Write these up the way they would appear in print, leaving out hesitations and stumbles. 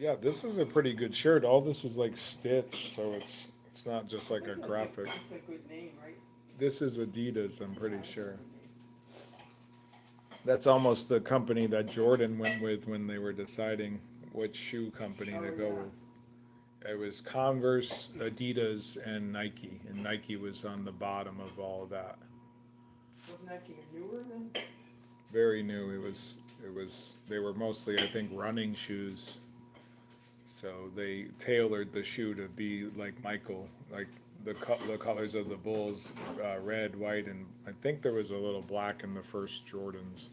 Yeah, this is a pretty good shirt. All this is like stitched, so it's not just I like think a graphic. it's a good name, right? This is Adidas, I'm Yeah, pretty it's a sure. good name. That's almost the company that Jordan went with when they were deciding which shoe company to Oh, go yeah. with. It was Converse, Adidas, and Nike, and Nike was on the bottom of all of that. Wasn't that getting newer then? Very new. It was they were mostly, I think, running shoes. So they tailored the shoe to be like Michael, like the colors of the Bulls, red, white, and I think there was a little black in the first Jordans.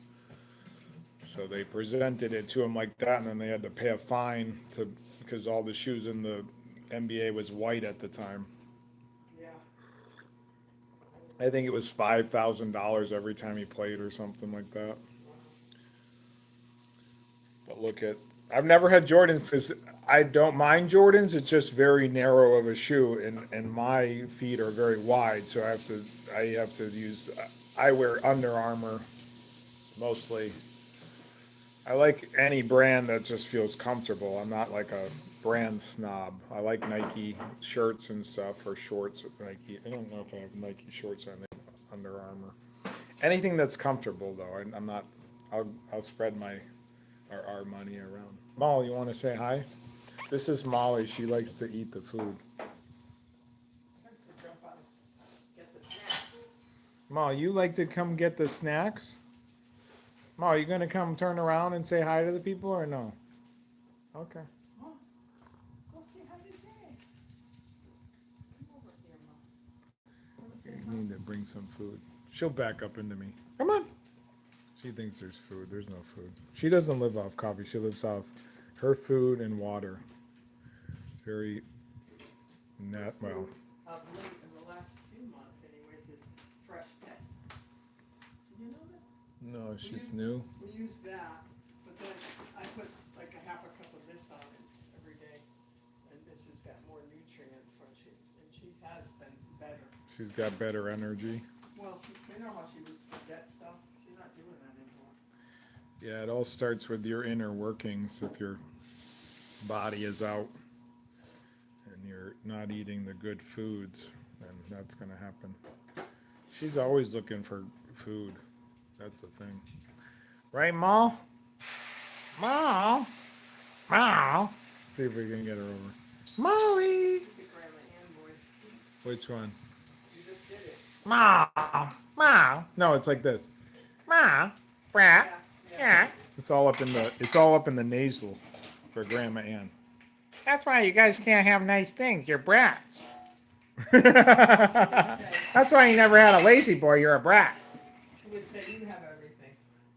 So they presented it to him like that, and then they had to pay a fine to because all the shoes in the NBA was white at the time. Yeah. I think it was $5,000 every time he played or something like that. Wow. But look at, I've never had Jordans because I don't mind Jordans. It's just very narrow of a shoe, and my feet are very wide, so I have to use. I wear Under Armour mostly. I like any brand that just feels comfortable. I'm not like a brand snob. I like Nike shirts and stuff or shorts with Nike. I don't know if I have Nike shorts on Under Armour. Anything that's comfortable though. I'm not. I'll spread our money around. Molly, you want to say hi? This is Molly. She likes to eat the food. Tries to jump out and get the snacks. Molly, you like to come get the snacks? Molly, you gonna come turn around and say hi to the people or no? Okay. Come on, go say hi to Zach. Come over here, Mom. Want to say You hi? need to bring some food. She'll back up into me. Come on. She thinks there's food. There's no food. She doesn't live off coffee. She lives off her food and water. Very Her net. Well, food of late in the last few months, anyways, is fresh pet. Did you know that? no, We she's use, new. we use that, but then I put like a half a cup of this on it every day, and this has got more nutrients from she, and she has been better. She's got better energy. Well, she, you know how she would forget stuff? She's not doing that anymore. Yeah, it all starts with your inner workings. If your body is out and you're not eating the good foods, then that's going to happen. She's always looking for food. That's the thing. Right, Ma? Ma? Ma? See if we can get her over. Molly! Look at Grandma Ann voice. Which one? You just did it. Ma! Ma! No, it's like this. Ma! Brat! Yeah, yeah. Yeah. It's all up in the nasal for Grandma Ann. That's why you guys can't have nice things. You're brats. That's why you never had a lazy boy. You're a brat. She would say, you have everything.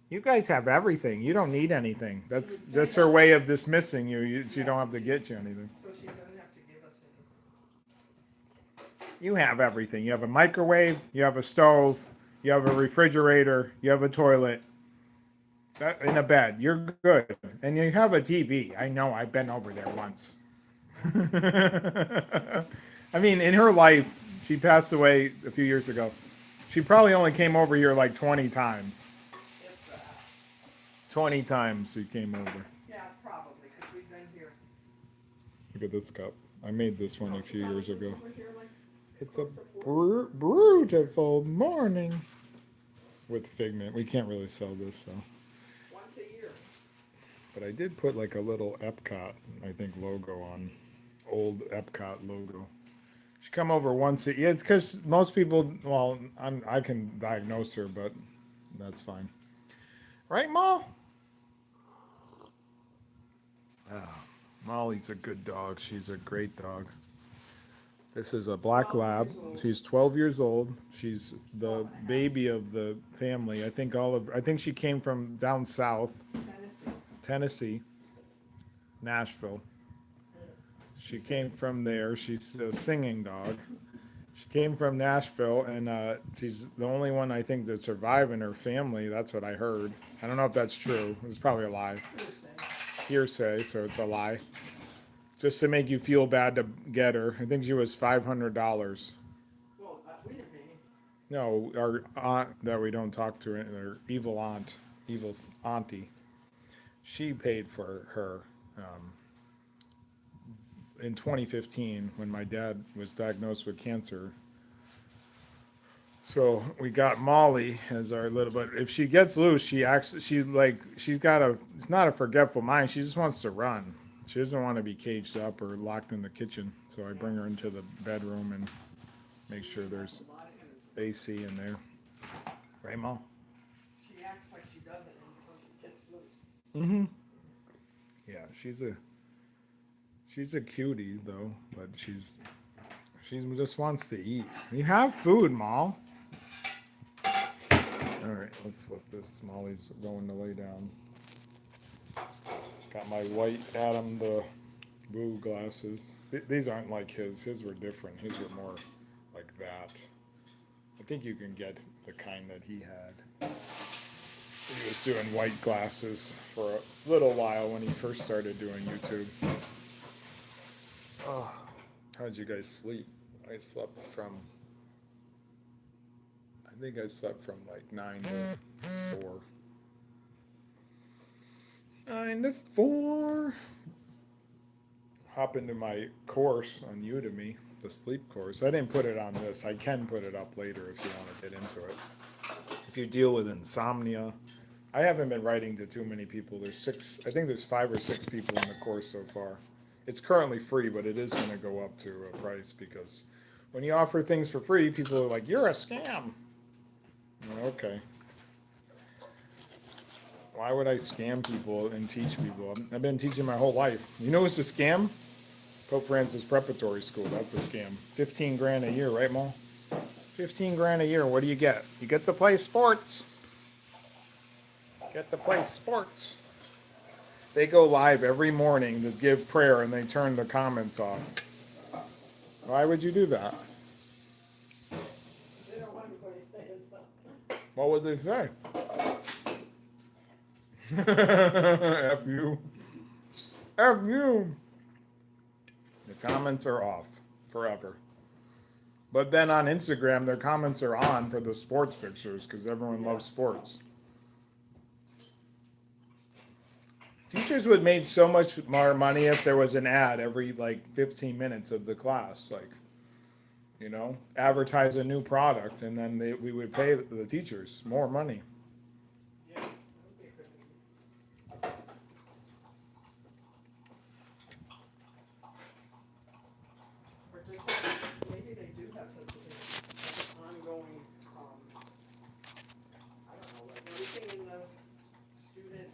You guys have everything. You don't need anything. That's would say just her that. way of dismissing you. She don't have to get you anything. So she doesn't have to give us anything. You have everything. You have a microwave. You have a stove. You have a refrigerator. You have a toilet. In a bed. You're good. And you have a TV. I know. I've been over there once. I mean, in her life, she passed away a few years ago. She probably only came over here like 20 times. If 20 times she came over. yeah, probably, because we've been here. Look at this cup. I made this one a She few probably years was ago. over here like It's a close to 40. beautiful morning. With Figment. We can't really sell this, though. Once a year. But I did put like a little Epcot, I think, logo on. Old Epcot logo. She come over once a year. It's because most people, well, I can diagnose her, but that's fine. Right, Ma? Molly's a good dog. She's a great dog. This is a black 12 lab. years old. She's 12 years old. She's the baby of the family. I think she came from down south, Tennessee. Tennessee, Nashville. She came from there. She's a singing dog. She came from Nashville, and she's the only one I think to survive in her family. That's what I heard. I don't know if that's true. It's probably a lie. Hearsay, so it's a lie. Just to make you feel bad to get her. I think she was $500. Well, we didn't pay. No, our aunt that we don't talk to, her evil aunt, evil auntie, she paid for her. in 2015 when my dad was diagnosed with cancer. So we got Molly as our little, but if she gets loose, she acts, she's got it's not a forgetful mind. She just wants to run. She doesn't want to be caged up or locked in the kitchen. So I bring her into the bedroom and make sure there's A lot of energy. AC in there. Right, Mom? She acts like she doesn't until she gets loose. Yeah, she's a cutie though, but she just wants to eat. You have food, Mom. All right, let's flip this. Molly's going to lay down. Got my white Adam the Boo glasses. These aren't like his. His were different. His were more like that. I think you can get the kind that he had. He was doing white glasses for a little while when he first started doing YouTube. Oh, how did you guys sleep? I slept from, I think I slept from like 9 to 4. 9 to 4. Hop into my course on Udemy, the sleep course. I didn't put it on this. I can put it up later if you want to get into it. If you deal with insomnia, I haven't been writing to too many people. I think there's 5 or 6 people in the course so far. It's currently free, but it is going to go up to a price because when you offer things for free, people are like, "You're a scam." Okay. Why would I scam people and teach people? I've been teaching my whole life. You know what's a scam? Pope Francis Preparatory School. That's a scam. 15 grand a year, right, Mo? 15 grand a year. What do you get? You get to play sports. Get to play sports. They go live every morning to give prayer and they turn the comments off. Why would you do that? They don't want anybody saying something. What would they say? F you. F you. The comments are off forever. But then on Instagram, their comments are on for the sports pictures because everyone loves sports. Teachers would make so much more money if there was an ad every like 15 minutes of the class, like, you know, advertise a new product, and then we would pay the teachers more money. Yeah, that would be a good idea. Or just, maybe they do have such a thing, like an ongoing, I don't know, like everything in the student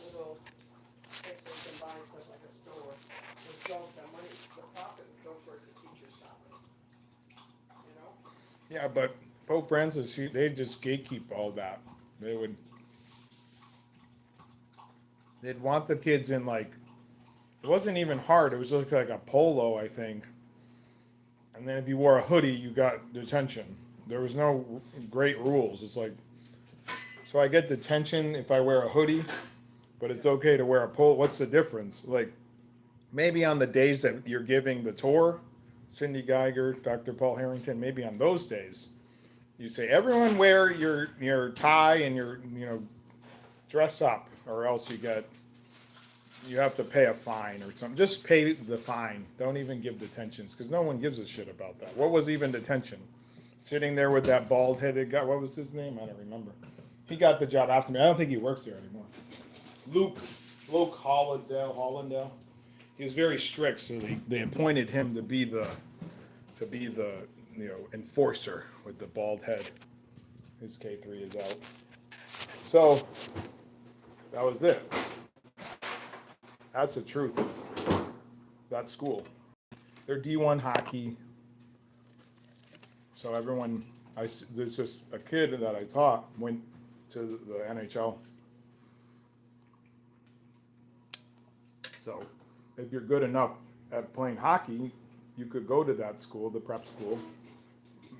little place where you can buy stuff like a store, would go, the money, the profit would go towards the teacher's salary. You know? Yeah, but Pope Francis, they just gatekeep all that. They'd want the kids in like, it wasn't even hard. It was just like a polo, I think. And then if you wore a hoodie, you got detention. There was no great rules. It's like, so I get detention if I wear a hoodie, but it's okay to wear a polo. What's the difference? Like, maybe on the days that you're giving the tour, Cindy Geiger, Dr. Paul Harrington, maybe on those days, you say, everyone wear your tie and your, dress up, or else you have to pay a fine or something. Just pay the fine. Don't even give detentions, because no one gives a shit about that. What was even detention? Sitting there with that bald-headed guy. What was his name? I don't remember. He got the job after me. I don't think he works there anymore. Luke Hollandale. He was very strict, so they appointed him to be the enforcer with the bald head. His K3 is out. So that was it. That's the truth of that school. They're D1 hockey. So there's just a kid that I taught went to the NHL. So if you're good enough at playing hockey, you could go to that school, the prep school,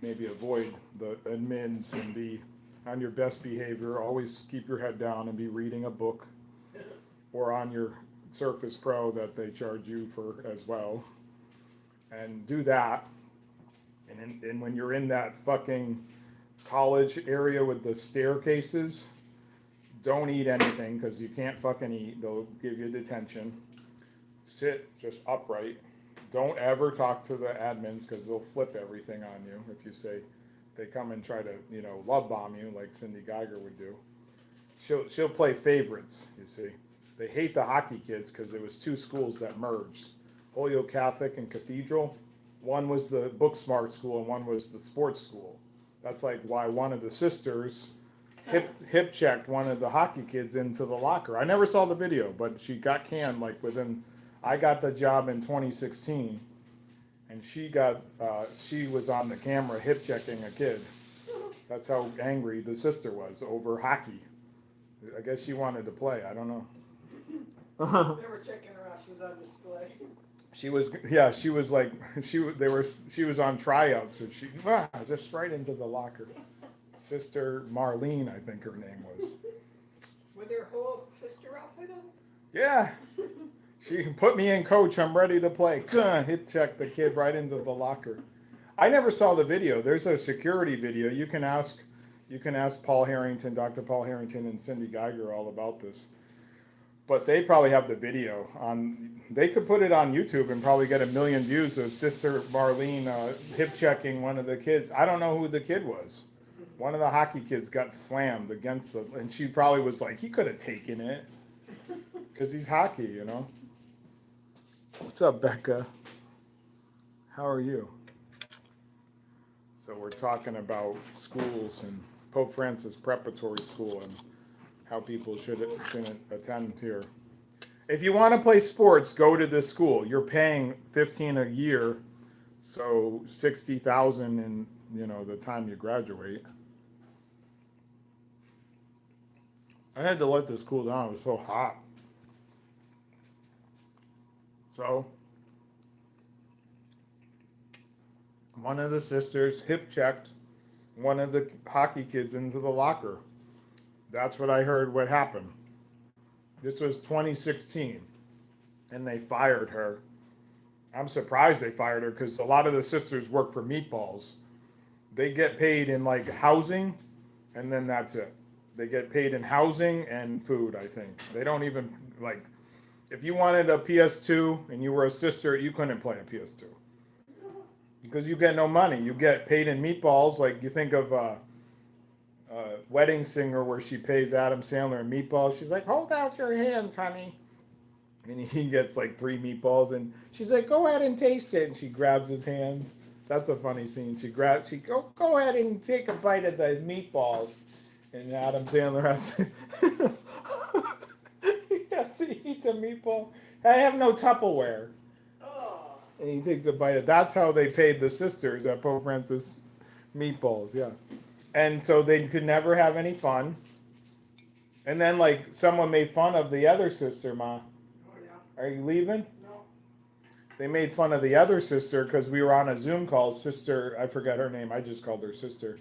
maybe avoid the admins and be on your best behavior, always keep your head down and be reading a book, or on your Surface Pro that they charge you for as well, and do that. And when you're in that fucking college area with the staircases, don't eat anything because you can't fucking eat. They'll give you detention. Sit just upright don't ever talk to the admins because they'll flip everything on you if you say they come and try to, love bomb you like Cindy Geiger would do. She'll play favorites, you see. They hate the hockey kids because it was two schools that merged, Holyoke Catholic and Cathedral. One was the book smart school and one was the sports school. That's like why one of the sisters hip checked one of the hockey kids into the locker. I never saw the video, but she got canned like within. I got the job in 2016, and she was on the camera hip checking a kid. That's how angry the sister was over hockey. I guess she wanted to play. I don't know. They were checking her out, she was on display. She was on tryouts, and she just right into the locker. Sister Marlene, I think her name was. With their whole sister outfit on? Yeah. She put me in, coach, I'm ready to play. Hit check the kid right into the locker. I never saw the video. There's a security video. You can ask Paul Harrington, Dr. Paul Harrington and Cindy Geiger all about this. But they probably have the video on. They could put it on YouTube and probably get 1 million views of Sister Marlene hip checking one of the kids. I don't know who the kid was. One of the hockey kids got slammed against the, and she probably was like, he could have taken it because he's hockey, What's up, Becca? How are you? So we're talking about schools and Pope Francis Preparatory School and how people shouldn't attend here. If you want to play sports, go to this school. You're paying $15,000 a year, so $60,000 in the time you graduate. I had to let this cool down. It was so hot. So one of the sisters hip checked one of the hockey kids into the locker. That's what I heard what happened. This was 2016, and they fired her. I'm surprised they fired her because a lot of the sisters work for Meatballs. They get paid in like housing, and then that's it. They get paid in housing and food, I think. They don't even, like, if you wanted a PS2 and you were a sister, you couldn't play a PS2. Because you get no money. You get paid in Meatballs, like you think of Wedding Singer where she pays Adam Sandler in meatballs. She's like, hold out your hands, honey. And he gets like 3 meatballs and she's like, go ahead and taste it. And she grabs his hand. That's a funny scene. Go ahead and take a bite of the meatballs. And Adam Sandler has to eat the meatball. I have no Tupperware. Oh. And he takes a bite of. That's how they paid the sisters at Pope Francis Meatballs, yeah. And so they could never have any fun. And then, like, someone made fun of the other sister, Ma. Oh, yeah. Are you leaving? No. They made fun of the other sister because we were on a Zoom call. Sister, I forget her name. I just called her sister.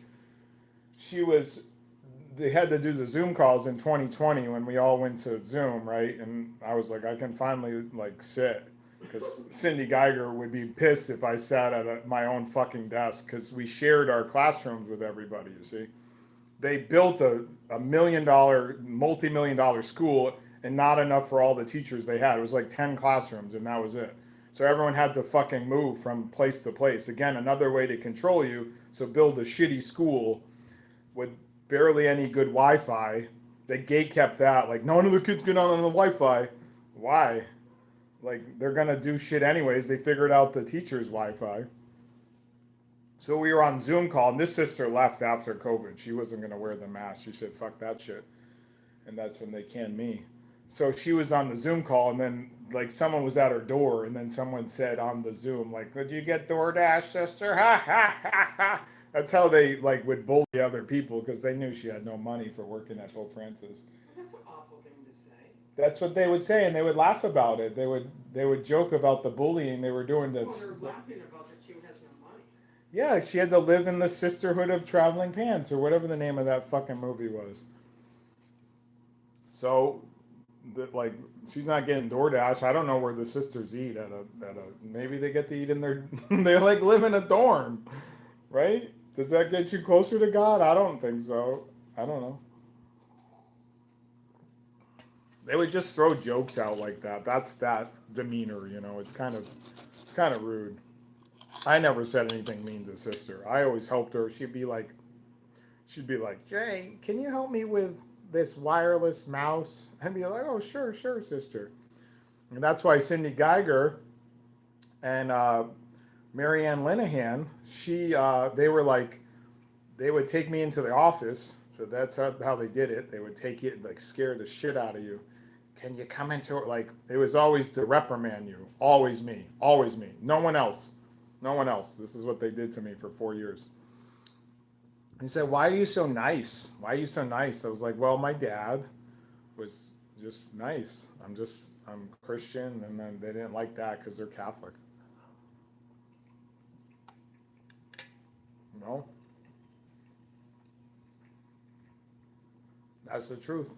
They had to do the Zoom calls in 2020 when we all went to Zoom, right? And I was like, I can finally, like, sit. Because Cindy Geiger would be pissed if I sat at my own fucking desk because we shared our classrooms with everybody, you see. They built a $1 million, multi-million-dollar school and not enough for all the teachers they had. It was like 10 classrooms and that was it. So everyone had to fucking move from place to place. Again, another way to control you. So build a shitty school with barely any good Wi-Fi. They gate kept that. Like, none of the kids get on the Wi-Fi. Why? Like, they're going to do shit anyways. They figured out the teacher's Wi-Fi. So we were on Zoom call, and this sister left after COVID. She wasn't going to wear the mask. She said, fuck that shit. And that's when they canned me. So she was on the Zoom call, and then, like, someone was at her door, and then someone said on the Zoom, like, did you get DoorDash, sister? Ha, ha, ha, ha. That's how they, like, would bully other people, because they knew she had no money for working at Pope Francis. That's an awful thing to say. That's what they would say, and they would laugh about it. They would joke about the bullying they were doing. Well, they're laughing about that she has no money. Yeah, she had to live in the Sisterhood of Traveling Pants, or whatever the name of that fucking movie was. So, like, she's not getting DoorDash. I don't know where the sisters eat at a maybe they get to eat in their, they like live in a dorm, right? Does that get you closer to God? I don't think so. I don't know. They would just throw jokes out like that. That's that demeanor, you know. It's kind of It's kind of rude. I never said anything mean to sister. I always helped her. She'd be like, Jay, can you help me with this wireless mouse? I'd be like, oh, sure, sure, sister. And that's why Cindy Geiger and Marianne Linehan, they were like, they would take me into the office. So that's how they did it. They would take you, like, scare the shit out of you. Can you come into it? Like, it was always to reprimand you. Always me. Always me. No one else. No one else. This is what they did to me for 4 years. He said, why are you so nice? Why are you so nice? I was like, well, my dad was just nice. I'm Christian. And then they didn't like that because they're Catholic. You know? That's the truth.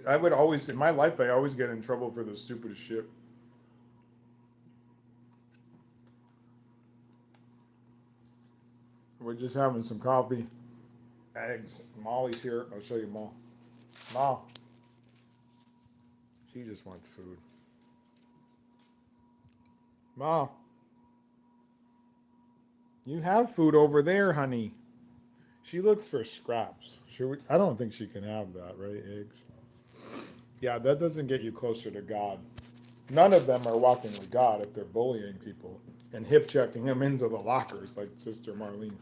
I would always, in my life, I always get in trouble for the stupidest shit. We're just having some coffee, eggs. Molly's here. I'll show you Ma. Ma. She just wants food. Ma. You have food over there, honey. She looks for scraps. Should we? I don't think she can have that, right? Eggs. Yeah, that doesn't get you closer to God. None of them are walking with God if they're bullying people and hip checking them into the lockers like Sister Marlene.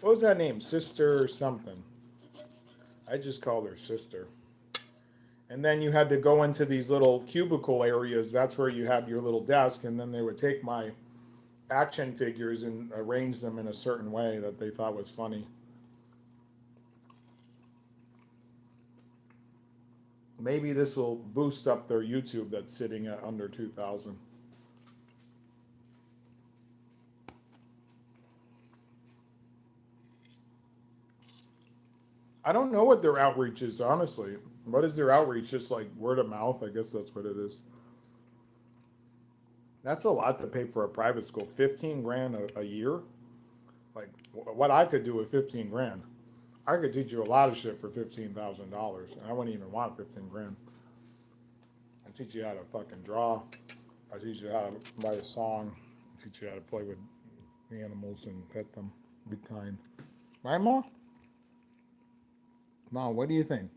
What was that name? Sister something. I just called her Sister. And then you had to go into these little cubicle areas. That's where you had your little desk, and then they would take my action figures and arrange them in a certain way that they thought was funny. Maybe this will boost up their YouTube that's sitting at under 2,000. I don't know what their outreach is, honestly. What is their outreach? Just like word of mouth? I guess that's what it is. That's a lot to pay for a private school. 15 grand a year? Like, what I could do with 15 grand. I could teach you a lot of shit for $15,000, and I wouldn't even want 15 grand. I teach you how to fucking draw. I teach you how to write a song. I teach you how to play with animals and pet them. Be kind. Right, Ma? Ma, what do you think?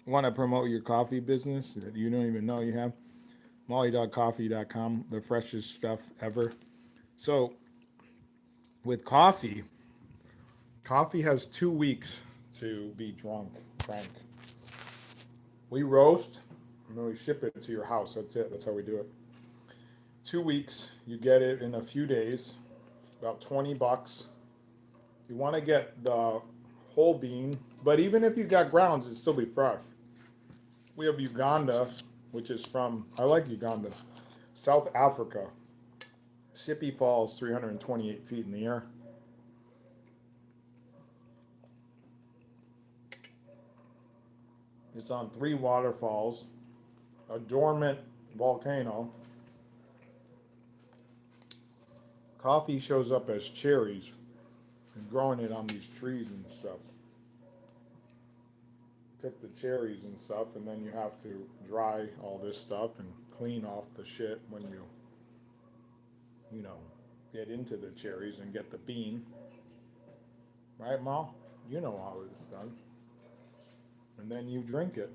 Want to promote your coffee business that you don't even know you have? Molly.coffee.com, the freshest stuff ever. So, with coffee has 2 weeks to be crank. We roast, and then we ship it to your house. That's it. That's how we do it. 2 weeks. You get it in a few days. About $20. You want to get the whole bean, but even if you got grounds, it'll still be fresh. We have Uganda, which is from, I like Uganda, South Africa. Sippy Falls, 328 feet in the air. It's on 3 waterfalls, a dormant volcano. Coffee shows up as cherries and growing it on these trees and stuff. Pick the cherries and stuff, and then you have to dry all this stuff and clean off the shit when you know, get into the cherries and get the bean. Right, Ma? You know how it's done. And then you drink it.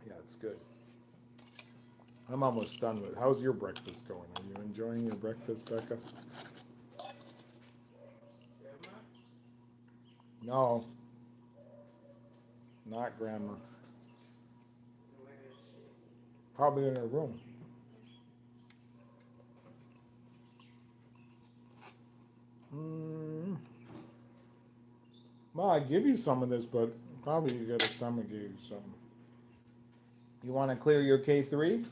Yeah, it's good. I'm almost done with it. How's your breakfast going? Are you enjoying your breakfast, Becca? No. Not Grandma. Probably in her room. Well, I give you some of this, but probably you get a stomach gave you something. You want to clear your K3?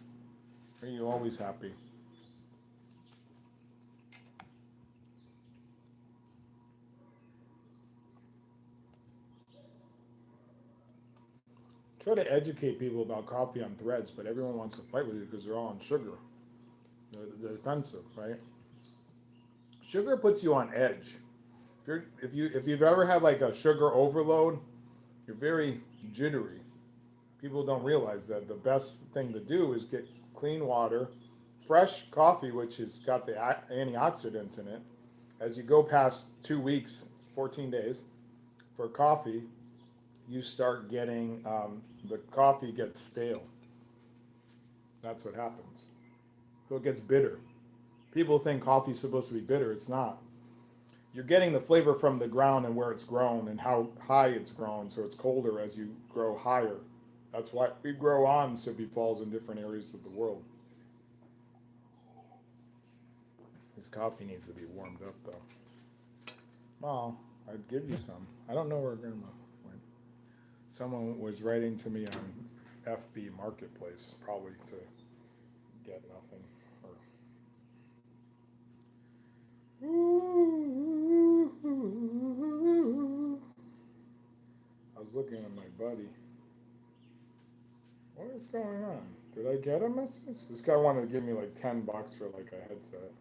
Or are you always happy? Try to educate people about coffee on Threads, but everyone wants to fight with you because they're all on sugar. They're defensive, right? Sugar puts you on edge. If you've ever had like a sugar overload, you're very jittery. People don't realize that the best thing to do is get clean water, fresh coffee, which has got the antioxidants in it. As you go past 2 weeks, 14 days for coffee, you start getting the coffee gets stale. That's what happens. So it gets bitter. People think coffee is supposed to be bitter. It's not. You're getting the flavor from the ground and where it's grown and how high it's grown, so it's colder as you grow higher. That's why we grow on Sippy Falls in different areas of the world. This coffee needs to be warmed up though. Well, I'd give you some. I don't know where Grandma went. Someone was writing to me on FB Marketplace, probably to get nothing. Or I was looking at my buddy. What is going on? Did I get a message? This guy wanted to give me like $10 for like a headset.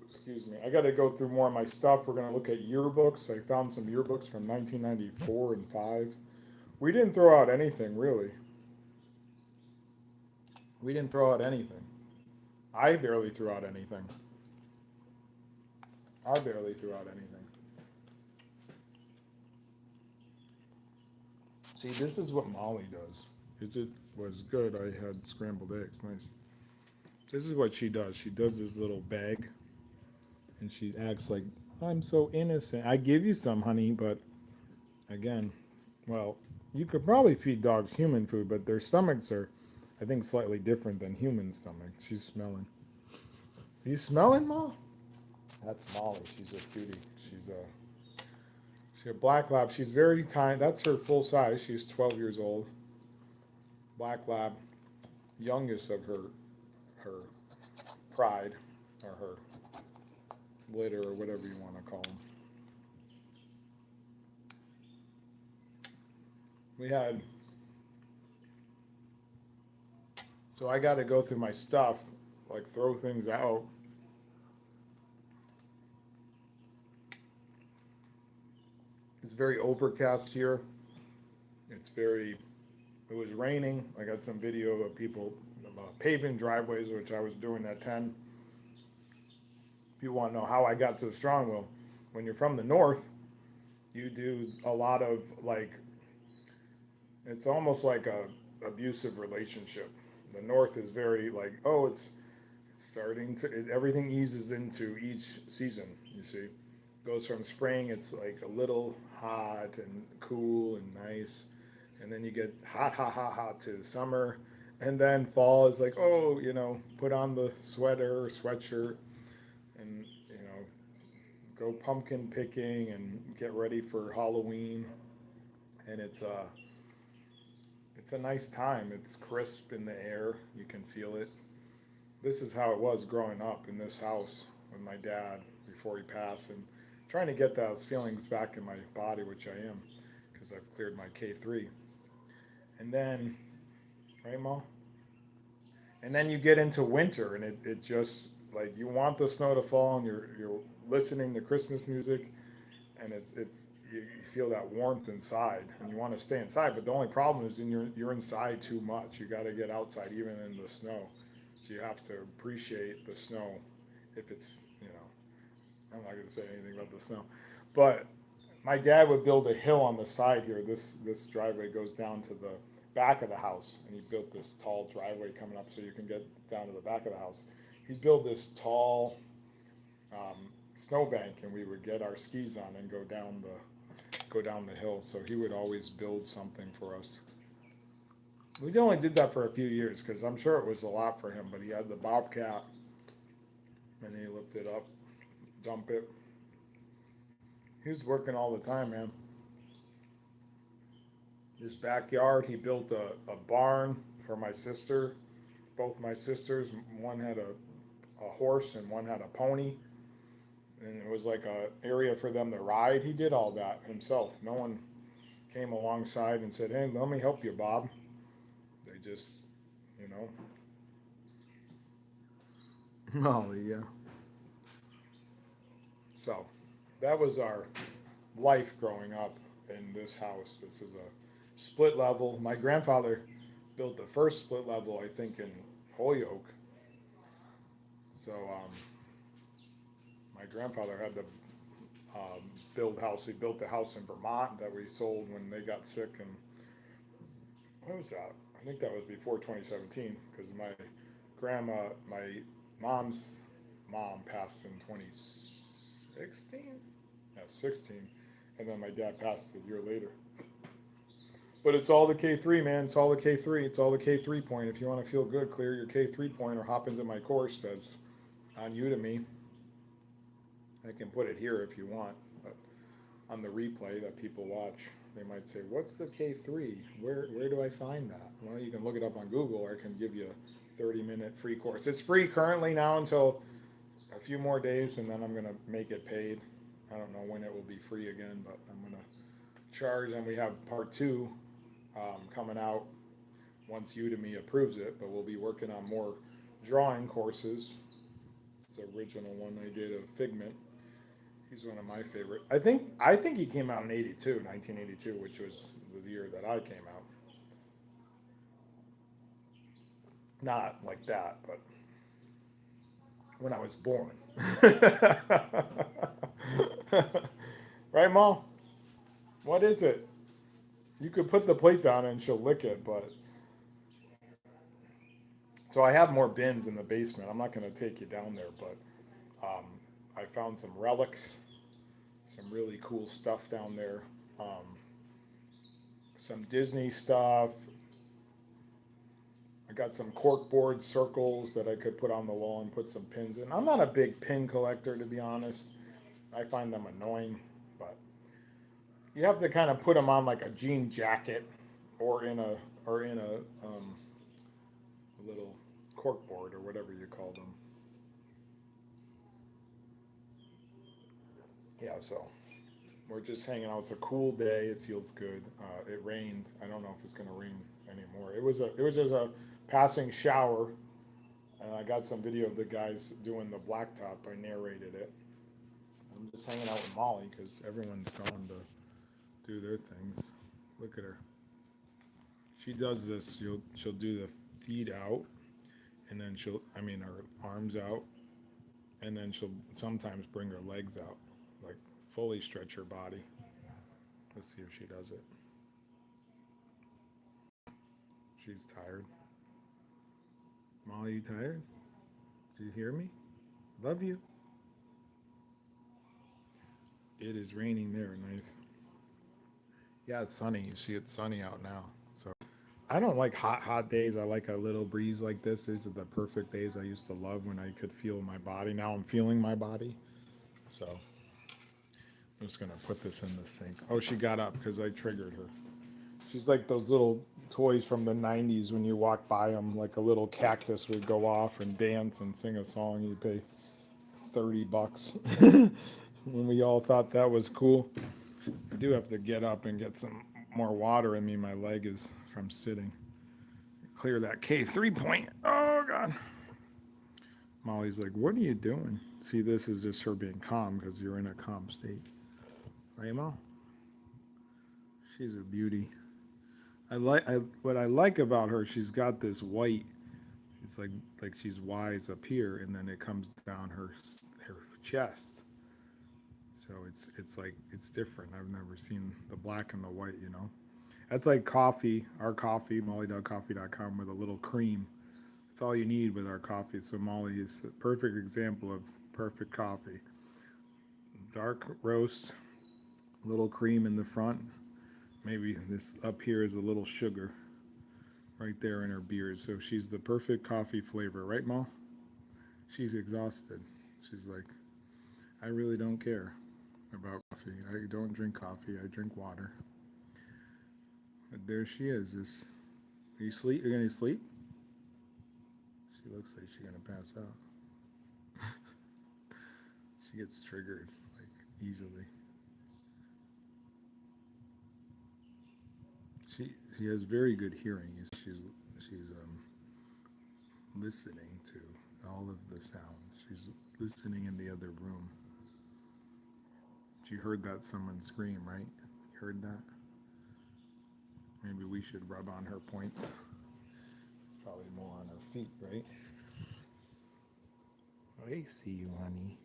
Excuse me. I got to go through more of my stuff. We're going to look at yearbooks. I found some yearbooks from 1994 and 5. We didn't throw out anything, really. We didn't throw out anything. I barely threw out anything. I barely threw out anything. See, this is what Molly does. It was good. I had scrambled eggs. Nice. This is what she does. She does this little bag, and she acts like, I'm so innocent. I give you some, honey, but again, well, you could probably feed dogs human food, but their stomachs are, I think, slightly different than human stomachs. She's smelling. Are you smelling, Ma? That's Molly. She's a cutie. She's a black lab. She's very tiny. That's her full size. She's 12 years old. Black lab, youngest of her pride, or her litter, or whatever you want to call them. We had, so I got to go through my stuff, like throw things out. It's very overcast here. It was raining. I got some video of people paving driveways, which I was doing at 10. People want to know how I got so strong. Well, when you're from the north, you do a lot of it's almost like a abusive relationship. The north is very like, oh, it's starting to, everything eases into each season, you see. Goes from spring, it's like a little hot and cool and nice, and then you get hot to summer, and then fall is like, oh, put on the sweater or sweatshirt and go pumpkin picking and get ready for Halloween. And it's a nice time. It's crisp in the air, you can feel it. This is how it was growing up in this house with my dad before he passed, and trying to get those feelings back in my body, which I am, because I've cleared my K3. And then, right, Ma? And then you get into winter, and it just, like, you want the snow to fall, and you're listening to Christmas music, and you feel that warmth inside, and you want to stay inside, but the only problem is you're inside too much. You got to get outside, even in the snow. So you have to appreciate the snow if it's, I'm not going to say anything about the snow. But my dad would build a hill on the side here. This driveway goes down to the back of the house, and he built this tall driveway coming up so you can get down to the back of the house. He'd build this tall snowbank, and we would get our skis on and go down the hill. So he would always build something for us. We only did that for a few years because I'm sure it was a lot for him, but he had the Bobcat, and he lifted up, dump it. He was working all the time, man. His backyard, he built a barn for my sister. Both my sisters, one had a horse and one had a pony. And it was like a area for them to ride. He did all that himself. No one came alongside and said, hey, let me help you, Bob. They just, Molly, yeah. So that was our life growing up. in this house. This is a split level. My grandfather built the first split level, I think, in Holyoke. So my grandfather had to build house. He built a house in Vermont that we sold when they got sick. And what was that? I think that was before 2017 because my mom's mom passed in 2016. Yeah, 16, and then my dad passed a year later. But it's all the K3, man. It's all the K3. It's all the K3 point. If you want to feel good, clear your K3 point or hop into my course that's on Udemy. I can put it here if you want, but on the replay that people watch, they might say, "What's the K3? Where do I find that?" Well, you can look it up on Google, or I can give you a 30-minute free course. It's free currently now until a few more days, and then I'm gonna make it paid. I don't know when it will be free again, but I'm gonna charge, and we have part two coming out once Udemy approves it. But we'll be working on more drawing courses. It's the original one I did of Figment. He's one of my favorite. I think he came out in 1982, which was the year that I came out. Not like that, but when I was born. Right, Mom? What is it? You could put the plate down and she'll lick it, but so I have more bins in the basement. I'm not going to take you down there, but I found some relics, some really cool stuff down there. Some Disney stuff. I got some corkboard circles that I could put on the wall and put some pins in. I'm not a big pin collector, to be honest. I find them annoying, but you have to kind of put them on like a jean jacket or in a little corkboard or whatever you call them. Yeah, so we're just hanging out. It's a cool day. It feels good. It rained. I don't know if it's gonna rain anymore. It was just a passing shower, and I got some video of the guys doing the blacktop. I narrated it. I'm just hanging out with Molly because everyone's gone to do their things. Look at her. She does this. She'll do the feet out, and then her arms out, and then she'll sometimes bring her legs out, like fully stretch her body. Let's see if she does it. She's tired. Molly, you tired? Do you hear me? Love you. It is raining there. Nice. Yeah, it's sunny. You see, it's sunny out now. So I don't like hot days. I like a little breeze like this. These are the perfect days I used to love when I could feel my body. Now I'm feeling my body. So I'm just gonna put this in the sink. Oh, she got up because I triggered her. She's like those little toys from the 90s when you walk by them, like a little cactus would go off and dance and sing a song. You pay $30 when we all thought that was cool. I do have to get up and get some more water in me. My leg is from sitting. Clear that K3 point. Oh, God. Molly's like, what are you doing? See, this is just her being calm because you're in a calm state. Right, Mo? She's a beauty. What I like about her, she's got this white. It's like she's wise up here, and then it comes down her chest. So it's like it's different. I've never seen the black and the white. That's like coffee. Our coffee, molly.coffee.com, with a little cream. That's all you need with our coffee. So Molly is a perfect example of perfect coffee. Dark roast, little cream in the front. Maybe this up here is a little sugar right there in her beard. So she's the perfect coffee flavor, right, Mo? She's exhausted. She's like, I really don't care about coffee. I don't drink coffee. I drink water. But there she is. Are you sleep? You're gonna sleep? She looks like she's gonna pass out. She gets triggered like easily. She has very good hearing. She's listening to all of the sounds. She's listening in the other room. She heard that someone scream, right? Heard that? Maybe we should rub on her points. Probably more on her feet, right? I see you, honey.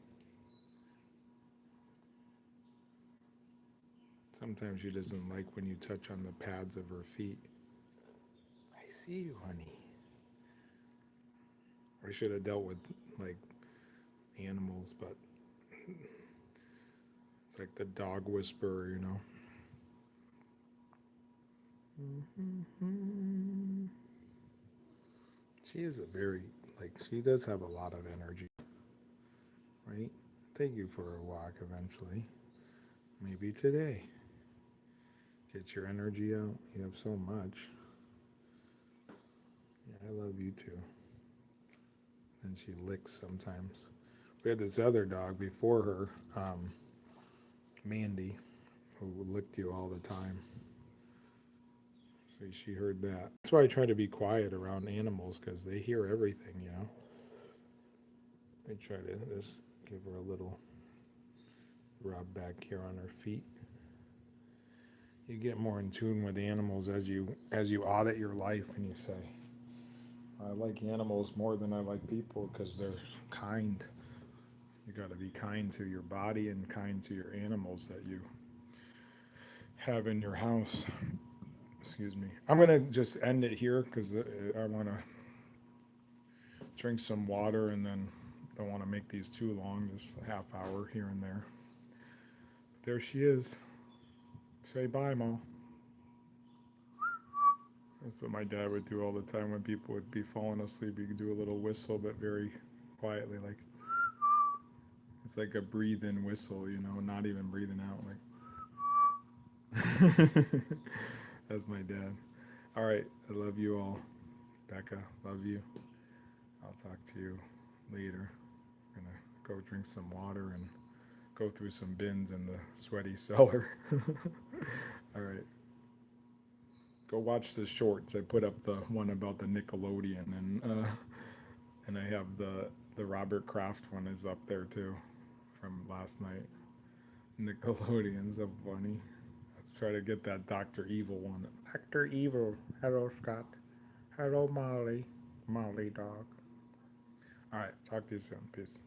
Sometimes she doesn't like when you touch on the pads of her feet. I see you, honey. I should have dealt with like animals, but it's like the dog whisperer, you know. She is a very, like, she does have a lot of energy, right? Take you for a walk eventually. Maybe today. Get your energy out. You have so much. Yeah, I love you too. And she licks sometimes. We had this other dog before her, Mandy, who licked you all the time. So she heard that. That's why I try to be quiet around animals because they hear everything, you know. I try to just give her a little rub back here on her feet. You get more in tune with animals as you audit your life and you say, I like animals more than I like people because they're kind. You got to be kind to your body and kind to your animals that you have in your house. Excuse me. I'm going to just end it here because I want to drink some water and then don't want to make these too long, just a half hour here and there. There she is. Say bye, Mom. That's what my dad would do all the time when people would be falling asleep. He could do a little whistle, but very quietly, like it's like a breathe-in whistle, you know, not even breathing out. Like that's my dad. All right, I love you all. Becca, love you. I'll talk to you later. I'm gonna go drink some water and go through some bins in the sweaty cellar. All right. Go watch the shorts. I put up the one about the Nickelodeon, and I have the Robert Kraft one is up there too, from last night. Nickelodeon's so funny. Let's try to get that Dr. Evil one. Dr. Evil. Hello, Scott. Hello, Molly. Molly dog. All right. Talk to you soon. Peace.